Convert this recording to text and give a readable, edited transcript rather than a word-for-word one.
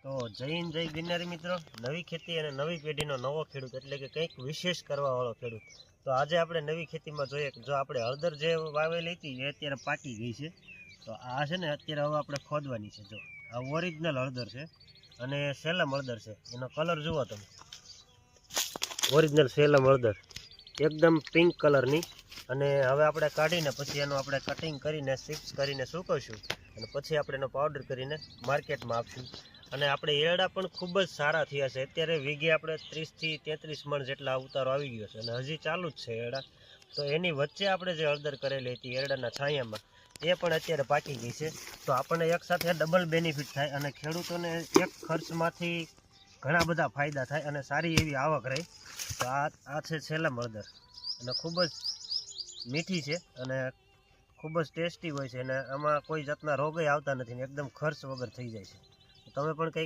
તો જય હિન્દ જય ગિરનારી મિત્રો, નવી ખેતી અને નવી પેઢીનો નવો ખેડૂત એટલે કે કંઈક વિશેષ કરવાવાળો ખેડૂત. તો આજે આપણે નવી ખેતીમાં જોઈએ કે જો આપણે હળદર જે વાવેલી હતી એ અત્યારે પાકી ગઈ છે. તો આ છે ને અત્યારે હવે આપણે ખોદવાની છે. જો આ ઓરિજિનલ હળદર છે અને સેલમ હળદર છે. એનો કલર જુઓ તમે, ઓરિજિનલ સેલમ હળદર એકદમ પિંક કલરની. અને હવે આપણે કાઢીને પછી એનું આપણે કટિંગ કરીને સિક્સ કરીને સૂકવશું અને પછી આપણે એનો પાવડર કરીને માર્કેટમાં આપશું. અને આપણે એરડા પણ ખૂબ જ સારા થયા છે. અત્યારે વીઘે આપણે 30 થી 33 મણ જેટલા ઉતારો આવી ગયો છે અને હજી ચાલુ જ છે એરડા. તો એની વચ્ચે આપણે જે હળદર કરેલી હતી એરડાના છાંયામાં એ પણ અત્યારે પાકી ગઈ છે. તો આપણને એકસાથે ડબલ બેનિફિટ થાય અને ખેડૂતોને એક ખર્ચમાંથી ઘણા બધા ફાયદા થાય અને સારી એવી આવક રહે. તો આ છે સેલમ હળદર અને ખૂબ જ મીઠી છે અને ખૂબ જ ટેસ્ટી હોય છે અને આમાં કોઈ જાતના રોગય આવતા નથી ને એકદમ ખર્ચ વગર થઈ જાય છે. તમે પણ કંઈક